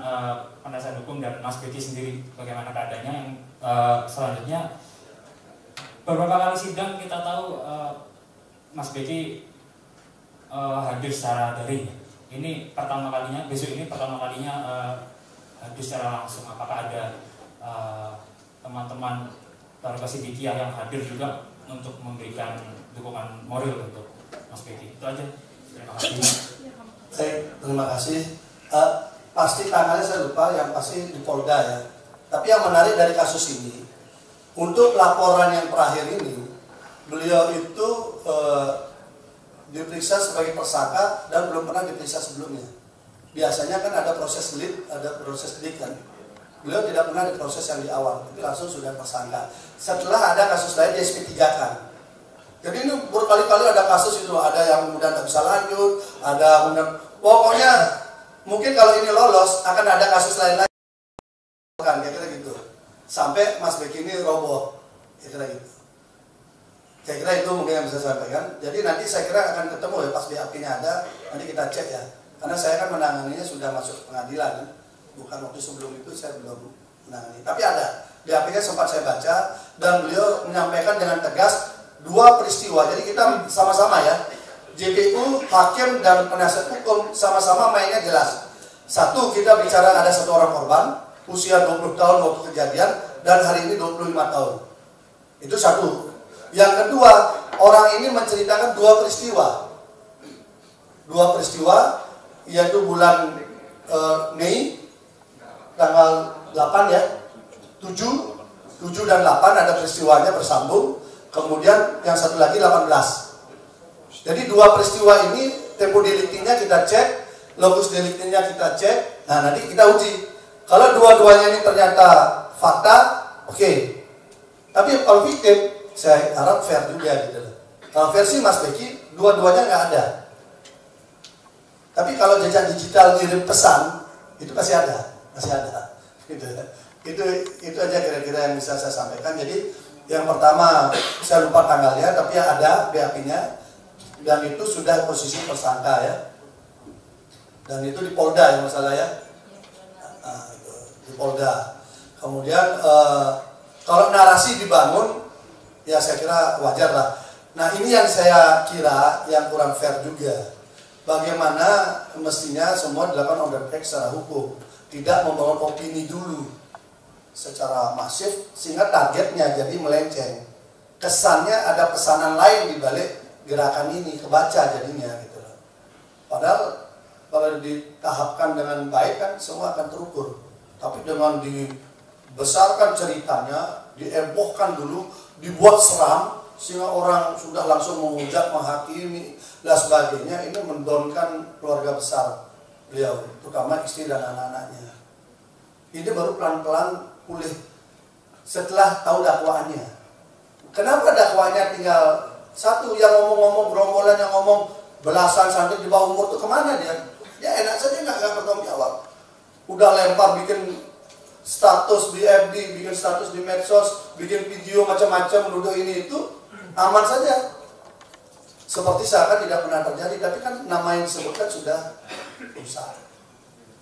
penasihat hukum dan Mas Beki sendiri, bagaimana keadaannya? Yang selanjutnya, beberapa kali sidang kita tahu Mas Beki hadir secara daring. Ini pertama kalinya, besok ini pertama kalinya hadir secara langsung. Apakah ada teman-teman keluarga Sidikiyah yang hadir juga untuk memberikan dukungan moral untuk Mas Beki? Itu aja. Terima kasih. Baik, terima kasih. Pasti tanggalnya saya lupa, yang pasti di Polda ya. Tapi yang menarik dari kasus ini, untuk laporan yang terakhir ini, beliau itu diperiksa sebagai tersangka dan belum pernah diperiksa sebelumnya. Biasanya kan ada proses lead, ada proses lead kan. Beliau tidak pernah diproses yang di awal, tapi langsung sudah tersangka. Setelah ada kasus lain di SP3 kan. Jadi ini berkali-kali ada kasus itu, ada yang kemudian tidak bisa lanjut, ada kemudian, pokoknya mungkin kalau ini lolos akan ada kasus lain-lain kan, kira-kira gitu. Sampai Mas Beki ini roboh, kira-kira gitu. Saya kira itu mungkin yang bisa saya sampaikan. Jadi nanti saya kira akan ketemu ya pas BAP-nya ada, nanti kita cek ya. Karena saya kan menanganinya sudah masuk pengadilan kan. Bukan waktu sebelum itu saya belum menangani. Tapi ada, BAP-nya sempat saya baca dan beliau menyampaikan dengan tegas dua peristiwa. Jadi kita sama-sama ya, JPU, hakim dan penasihat hukum sama-sama mainnya jelas. Satu, kita bicara ada satu orang korban, usia 20 tahun waktu kejadian dan hari ini 25 tahun. Itu satu. Yang kedua, orang ini menceritakan dua peristiwa. Dua peristiwa, yaitu bulan Mei tanggal 8 ya, 7 dan 8 ada peristiwanya bersambung. Kemudian yang satu lagi 18. Jadi dua peristiwa ini tempo deliktinya kita cek, lokus deliktinya kita cek. Nah nanti kita uji. Kalau dua-duanya ini ternyata fakta, oke. Tapi kalau victim, saya harap fair juga gitu. Kalau versi Mas Beki, dua-duanya nggak ada. Tapi kalau jejak digital ngirim pesan, itu pasti ada. Masih ada, gitu. Itu aja kira-kira yang bisa saya sampaikan. Jadi yang pertama saya lupa tanggalnya, tapi ada BAP-nya dan itu sudah posisi tersangka ya. Dan itu di Polda ya masalah ya. Nah, itu, di Polda. Kemudian kalau narasi dibangun, ya saya kira wajar lah. Nah ini yang saya kira yang kurang fair juga. Bagaimana mestinya semua dilakukan on the track secara hukum. Tidak membangun opini dulu secara masif sehingga targetnya jadi melenceng. Kesannya ada pesanan lain di balik gerakan ini, kebaca jadinya gitu loh. Padahal kalau ditahapkan dengan baik kan semua akan terukur. Tapi dengan dibesarkan ceritanya, diebohkan dulu, dibuat seram sehingga orang sudah langsung menghujat, menghakimi dan sebagainya, ini mendonkan keluarga besar beliau, terutama istri dan anak-anaknya. Ini baru pelan-pelan pulih setelah tahu dakwaannya. Kenapa dakwaannya tinggal satu, yang ngomong-ngomong gerombolan, yang ngomong belasan santri di bawah umur itu kemana dia? Ya enak saja nggak bertanggung jawab. Udah lempar bikin status di FB, bikin status di medsos, bikin video macam-macam, nuduh ini itu, aman saja. Seperti seakan tidak pernah terjadi, tapi kan nama yang disebutkan sudah rusak.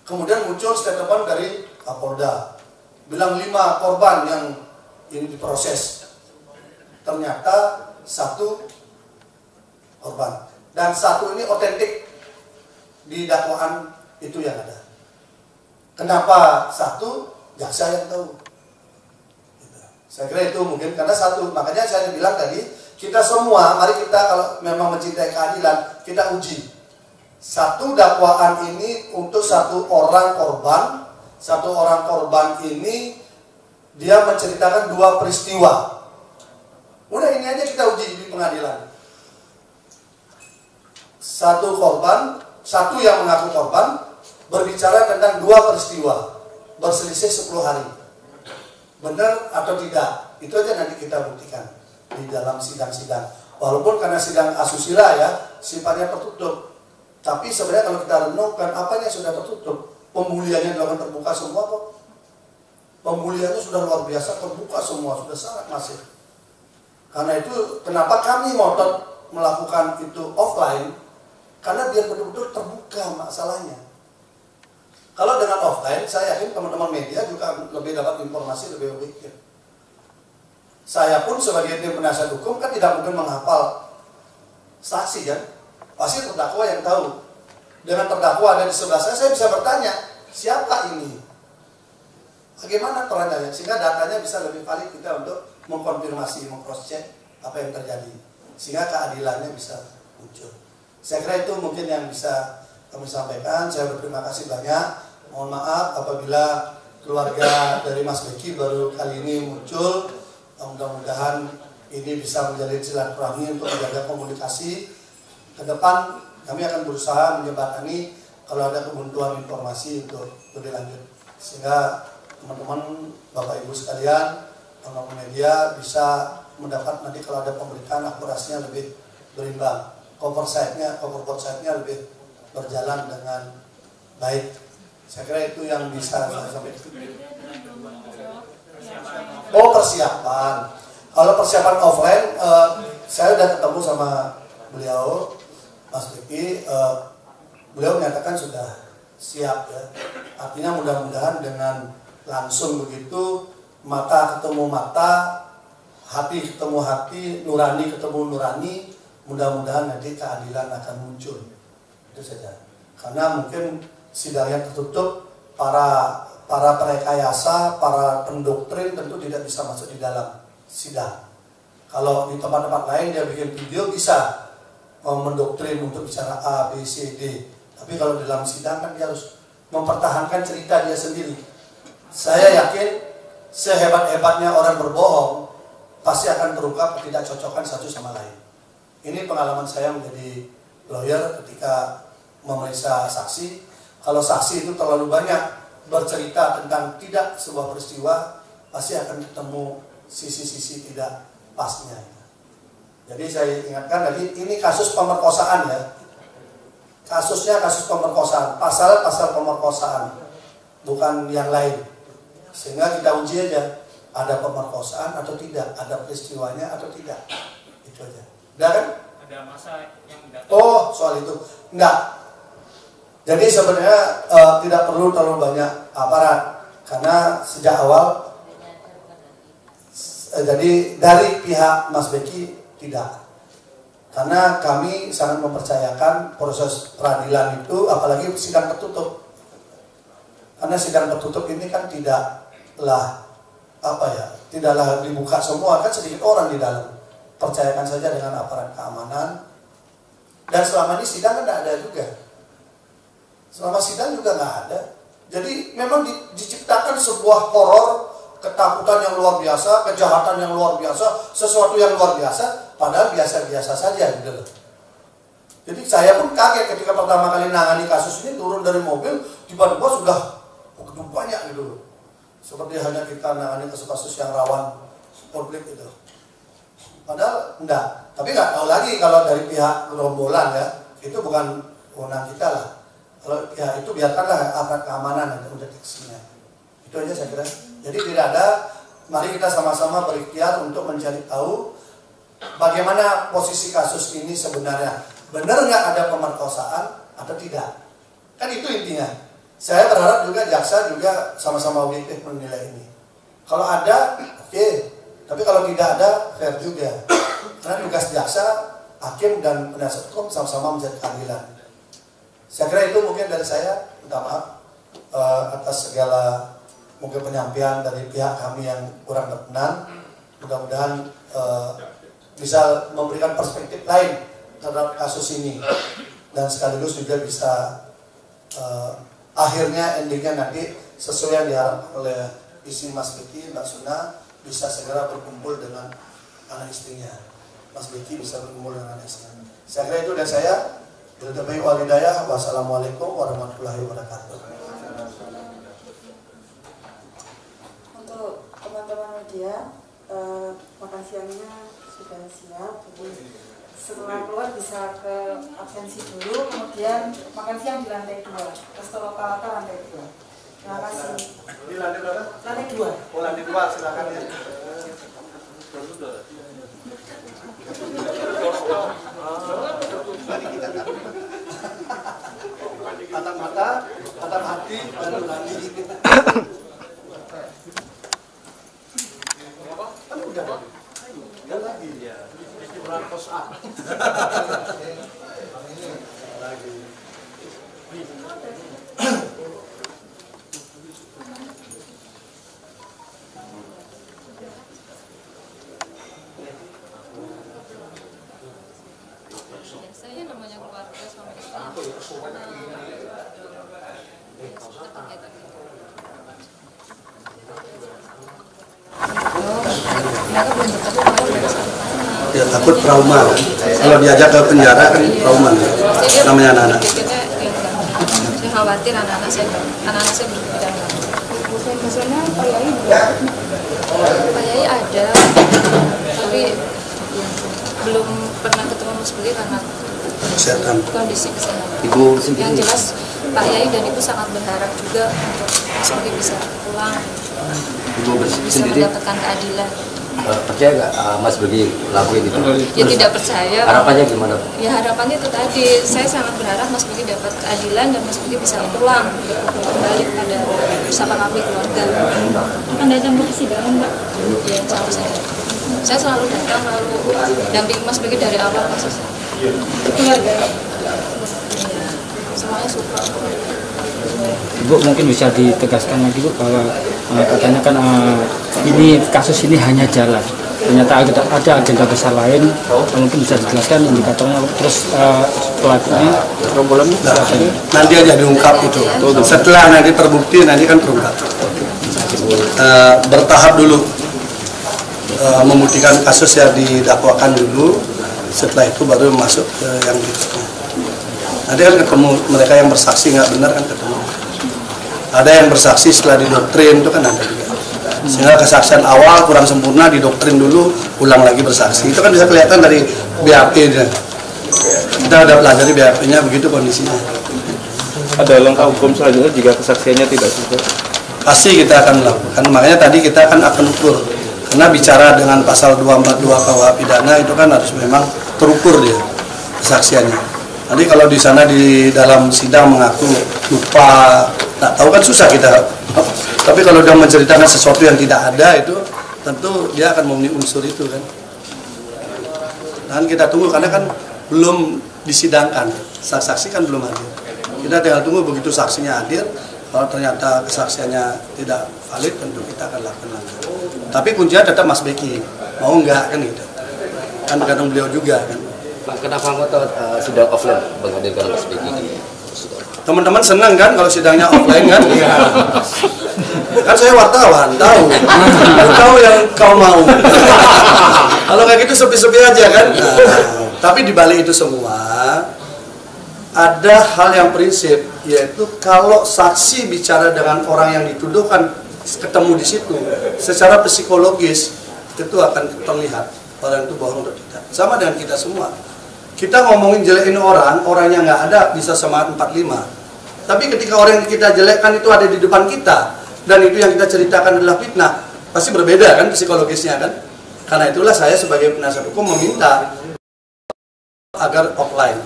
Kemudian muncul statement dari Kapolda, bilang 5 korban yang ini diproses. Ternyata 1 korban. Dan 1 ini otentik di dakwaan itu yang ada. Kenapa 1? Jaksa yang tahu. Gitu. Saya kira itu mungkin karena 1. Makanya saya bilang tadi, kita semua, mari kita kalau memang mencintai keadilan, kita uji. 1 dakwaan ini untuk 1 orang korban. 1 orang korban ini dia menceritakan 2 peristiwa. Udah ini aja kita uji di pengadilan. 1 korban, 1 yang mengaku korban berbicara tentang 2 peristiwa berselisih 10 hari. Benar atau tidak? Itu aja nanti kita buktikan di dalam sidang-sidang. Walaupun karena sidang asusila ya sifatnya tertutup. Tapi sebenarnya kalau kita renungkan apanya sudah tertutup. Pembuliannya dilakukan terbuka semua kok. Pembuliannya sudah luar biasa, terbuka semua, sudah sangat masif. Karena itu kenapa kami ngotot melakukan itu offline, karena biar betul-betul terbuka masalahnya. Kalau dengan offline, saya yakin teman-teman media juga lebih dapat informasi lebih objektif. Saya pun sebagai tim penasihat hukum kan tidak mungkin menghafal saksi kan, pasti terdakwa yang tahu. Dengan terdakwa ada di sebelah saya bisa bertanya, siapa ini? Bagaimana perannya? Sehingga datanya bisa lebih valid kita untuk mengkonfirmasi, meng-cross-check apa yang terjadi. Sehingga keadilannya bisa muncul. Saya kira itu mungkin yang bisa kami sampaikan. Saya berterima kasih banyak. Mohon maaf apabila keluarga dari Mas Beki baru kali ini muncul. Mudah-mudahan ini bisa menjadi silaturahmi untuk menjaga komunikasi. Ke depan kami akan berusaha menjembatani kalau ada kebutuhan informasi untuk lebih lanjut. Sehingga teman-teman, Bapak Ibu sekalian, teman-teman media bisa mendapat nanti kalau ada pemberitaan akurasinya lebih berimbang. Cover site-nya lebih berjalan dengan baik. Saya kira itu yang bisa saya sampaikan. Oh, persiapan. Kalau persiapan offline, saya sudah ketemu sama beliau, Mas Beki. Beliau menyatakan sudah siap ya. Artinya mudah-mudahan dengan langsung begitu, mata ketemu mata, hati ketemu hati, nurani ketemu nurani, mudah-mudahan nanti keadilan akan muncul. Itu saja. Karena mungkin sidangnya tertutup, para perekayasa, para pendoktrin tentu tidak bisa masuk di dalam sidang. Kalau di tempat-tempat lain dia bikin video bisa mendoktrin untuk bicara A, B, C, D. Tapi kalau dalam sidang kan dia harus mempertahankan cerita dia sendiri. Saya yakin sehebat-hebatnya orang berbohong pasti akan terungkap ketidakcocokan satu sama lain. Ini pengalaman saya menjadi lawyer ketika memeriksa saksi. Kalau saksi itu terlalu banyak bercerita tentang tidak sebuah peristiwa, pasti akan ketemu sisi-sisi tidak pasnya. Jadi saya ingatkan tadi, ini kasus pemerkosaan ya. Kasusnya kasus pemerkosaan, pasal pemerkosaan, bukan yang lain. Sehingga kita uji aja, ada pemerkosaan atau tidak, ada peristiwanya atau tidak. Itu aja. Udah kan? Ada masa yang datang. Oh, soal itu. Enggak. Jadi sebenarnya tidak perlu terlalu banyak aparat. Karena sejak awal, jadi dari pihak Mas Beki tidak. Karena kami sangat mempercayakan proses peradilan itu, apalagi sidang tertutup. Karena sidang tertutup ini kan tidaklah dibuka semua, kan sedikit orang di dalam. Percayakan saja dengan aparat keamanan. Dan selama ini sidang kan tidak ada juga. Selama sidang juga nggak ada. Jadi memang diciptakan sebuah horor, ketakutan yang luar biasa, kejahatan yang luar biasa, sesuatu yang luar biasa, padahal biasa-biasa saja gitu loh. Jadi saya pun kaget ketika pertama kali nangani kasus ini, turun dari mobil, tiba-tiba sudah begitu banyak gitu loh. seperti hanya kita menangani kasus-kasus yang rawan publik itu. Padahal enggak. Tapi nggak tahu lagi kalau dari pihak gerombolan ya, itu bukan wewenang kita lah. Kalau ya itu biarkanlah aparat keamanan yang mendeteksinya. Itu aja saya kira. Jadi tidak ada. Mari kita sama-sama berikhtiar untuk mencari tahu bagaimana posisi kasus ini sebenarnya. Benar nggak ada pemerkosaan atau tidak? Kan itu intinya. Saya berharap juga jaksa juga sama-sama objektif menilai ini. Kalau ada, oke. Tapi kalau tidak ada, fair juga. Karena tugas jaksa, hakim dan penasihat hukum sama-sama mencari keadilan. Saya kira itu mungkin dari saya. Minta maaf atas segala mungkin penyampaian dari pihak kami yang kurang berkenan. Mudah-mudahan bisa memberikan perspektif lain terhadap kasus ini, dan sekaligus juga bisa akhirnya endingnya nanti sesuai yang diharapkan oleh istri Mas Beki, Mbak Suna, bisa segera berkumpul dengan anak istrinya. Mas Beki bisa berkumpul dengan anak istrinya. Saya kira itu dari saya. Billahi wal hidayah. Wassalamualaikum warahmatullahi wabarakatuh. Untuk teman-teman media, makan siangnya sudah siap. Jadi setelah keluar bisa ke absensi dulu, kemudian makan siang di lantai 2, resto lokal lantai 2. Terima kasih. Di lantai berapa? Lantai 2. Oh, lantai 2, silakan ya. Tatap mata, tatap hati, baru lagi. Kan udah. Udah lagi. Kurang pos up. Lagi. Saya namanya keluarga suami istri. Ya takut trauma kan. Kalau diajak ke penjara kan trauma kan. Namanya anak-anak. Saya khawatir anak-anak saya berbeda. Pak Yai ada, tapi belum pernah ketemu Mas Beki karena Kesehatan. kondisi kesehatan. Ibu sendiri. Yang jelas Pak Yai dan Ibu sangat berharap juga untuk Mas Beki bisa pulang, Ibu bisa sendiri mendapatkan keadilan. percaya nggak Mas Beki lakuin itu? Ya tidak percaya. Harapannya gimana? Ya harapannya itu tadi, saya sangat berharap Mas Beki dapat keadilan dan Mas Beki bisa pulang kembali pada bersama kami keluarga. Akan datang ke persidangan, Mbak? Ya insya Allah saya selalu datang, lalu damping Mas Beki dari awal kasusnya. Keluarga. Semuanya support. Ibu mungkin bisa ditegaskan lagi Bu bahwa katanya kan ini kasus ini hanya jalan, ternyata ada agenda besar lain, mungkin bisa dijelaskan indikatornya, terus pelakunya Rombolan nanti aja diungkap itu. Setelah nanti terbukti nanti kan terungkap. Bertahap dulu, membuktikan kasus yang didakwakan dulu. Setelah itu baru masuk ke yang itu. Nanti kan ketemu mereka yang bersaksi nggak benar kan ketemu. Ada yang bersaksi setelah didoktrin itu kan ada juga. Sehingga kesaksian awal kurang sempurna, didoktrin dulu, ulang lagi bersaksi. Itu kan bisa kelihatan dari BAP-nya. Kita ada pelajari BAP-nya begitu kondisinya. Ada langkah hukum selanjutnya jika kesaksiannya tidak sesuai? Pasti kita akan melakukan. Makanya tadi kita akan ukur. Karena bicara dengan pasal 242 KUH pidana itu kan harus memang terukur dia kesaksiannya. Nanti kalau di sana di dalam sidang mengaku lupa, tak tahu kan susah kita. Tapi kalau dia menceritakan sesuatu yang tidak ada itu tentu dia akan memenuhi unsur itu kan. Dan kita tunggu karena kan belum disidangkan, saksi kan belum hadir. Kita tinggal tunggu begitu saksinya hadir. Kalau ternyata kesaksiannya tidak valid, tentu kita akan lakukan langkah. Tapi kuncinya tetap Mas Beki, mau enggak kan gitu. Kan tergantung beliau juga kan. Pak, kenapa anggota sidang offline menghadirkan Mas Beki? Teman-teman senang kan kalau sidangnya offline kan? Iya. Kan saya wartawan, tahu yang kau mau. Kalau kayak gitu sepi-sepi aja kan. Nah, tapi di balik itu semua ada hal yang prinsip, yaitu kalau saksi bicara dengan orang yang dituduhkan ketemu di situ, secara psikologis itu akan terlihat orang itu bohong atau tidak. Sama dengan kita semua. Kita ngomongin jelekin orang, orangnya nggak ada, bisa semangat 45. Tapi ketika orang yang kita jelekkan itu ada di depan kita, dan itu yang kita ceritakan adalah fitnah, pasti berbeda kan psikologisnya kan. Karena itulah saya sebagai penasihat hukum meminta agar offline.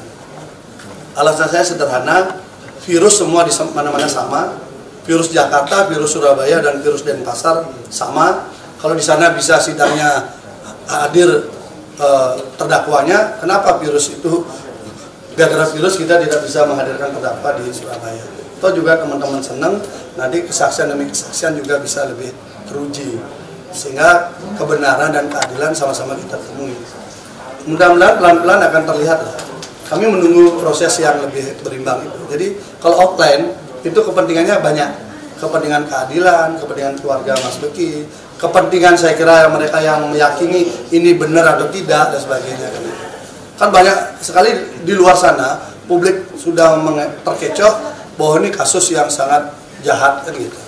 Alasan saya sederhana, virus semua di mana-mana sama. Virus Jakarta, virus Surabaya, dan virus Denpasar sama. Kalau di sana bisa sidangnya hadir terdakwanya, kenapa virus itu, gara-gara virus kita tidak bisa menghadirkan terdakwa di Surabaya. Atau juga teman-teman senang, nanti kesaksian demi kesaksian juga bisa lebih teruji. Sehingga kebenaran dan keadilan sama-sama kita temui. Mudah-mudahan pelan-pelan akan terlihat lah. Kami menunggu proses yang lebih berimbang itu. Jadi kalau offline itu kepentingannya banyak. Kepentingan keadilan, kepentingan keluarga Mas Beki, kepentingan saya kira mereka yang meyakini ini benar atau tidak dan sebagainya. Kan banyak sekali di luar sana publik sudah terkecoh bahwa ini kasus yang sangat jahat kan gitu.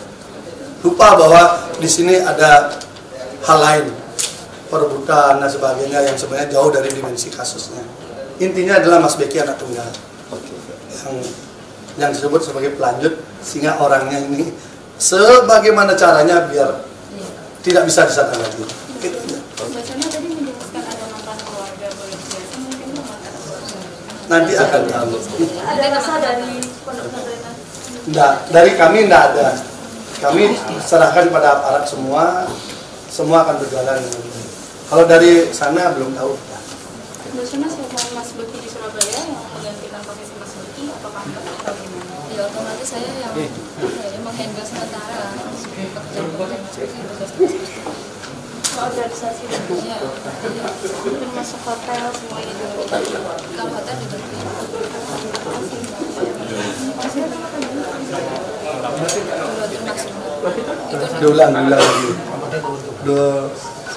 Lupa bahwa di sini ada hal lain, perebutan dan sebagainya yang sebenarnya jauh dari dimensi kasusnya. Intinya adalah Mas Beki anak tunggal yang disebut sebagai pelanjut, sehingga orangnya ini sebagaimana caranya biar tidak bisa disangka lagi. Gitu. Bacanya tadi menjelaskan ada mantan keluarga berjasa, mungkin nanti akan tahu. Ada rasa dari pondok pesantren? Enggak, dari kami enggak ada. Kami serahkan pada aparat semua akan berjalan. Kalau dari sana belum tahu. Biasanya siapa Mas Beki di Surabaya yang menggantikan posisi Mas Beki, apakah atau gimana? Ya otomatis saya yang menghandle sementara pekerjaan organisasi ya, termasuk hotel semua itu. kalau hotel juga Diulang lagi.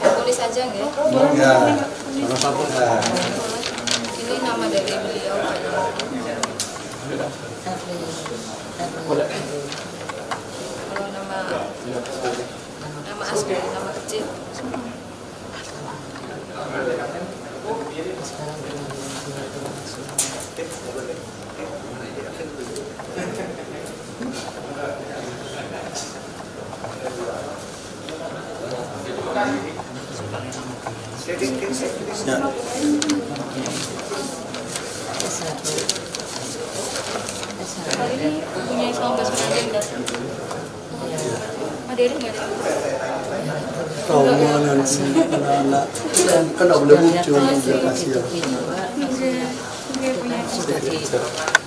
saya tulis aja nggak? Ya. Ini nama dari beliau. Kalau nama asli, nama kecil. Ya. Kali ini punya Islam Baswedan yang datang. Ada ini nggak? Tahu mana anak-anak kan nggak boleh muncul dia kasihan.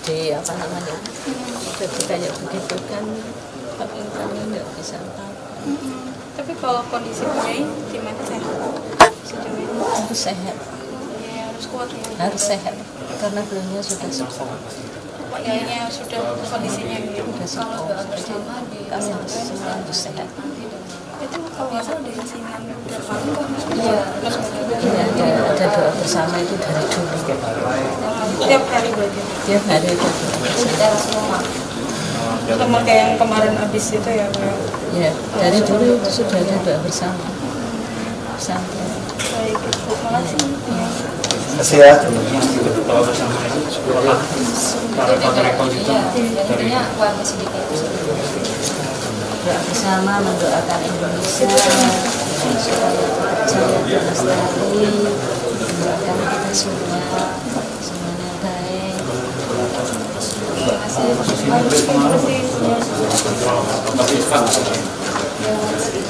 Di apa namanya? Jadi kayak begitu kan, tapi kami nggak bisa tahu. Tapi kalau kondisi punya gimana, sehat? Sejauh ini Harus sehat, ya, harus kuat ya. harus sehat karena beliaunya sudah sepuh. Kayaknya sudah kondisinya gitu. Kalau doa bersama di kami harus sehat. Itu kalau nggak salah dari sini udah paling kan? Iya, ada doa bersama itu dari dulu. Tiap hari berarti. Tiap hari itu Secara semua. Sama kayak yang kemarin habis itu ya, kayak. ya dari dulu sudah ada doa bersama. Sampai Baik, terima kasih. Kasih ya. Kalau bersama itu sekolah para rekor itu dari warga sedikit. doa bersama mendoakan Indonesia supaya terjaya lestari, mendoakan kita semua semuanya baik. Terima kasih.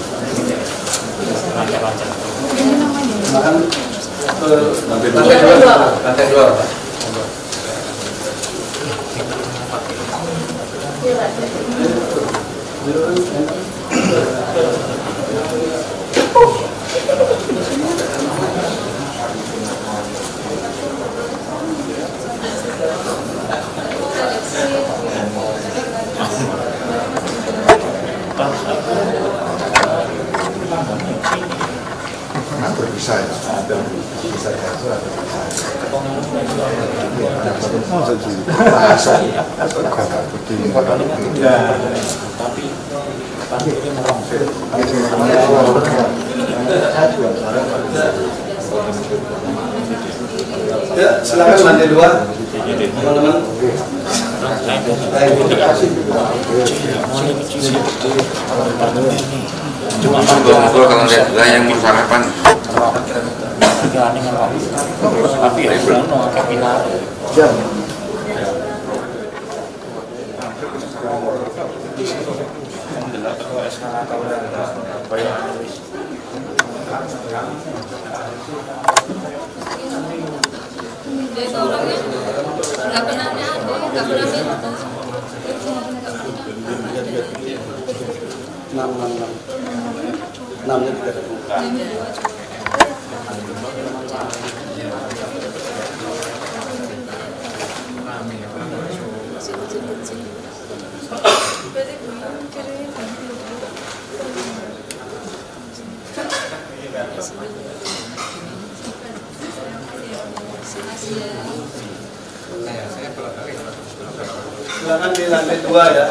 lancar-lancar. Lantai dua. Bisa ya, ada bisa ya, itu ada bisa. Ya, silakan lantai 2, teman-teman. Ngobrol kalau lihat juga yang bersarapan. Tapi ya jam. Dia itu orangnya nggak pernah minta. 6 tidak terbuka. Silakan di lantai 2 ya.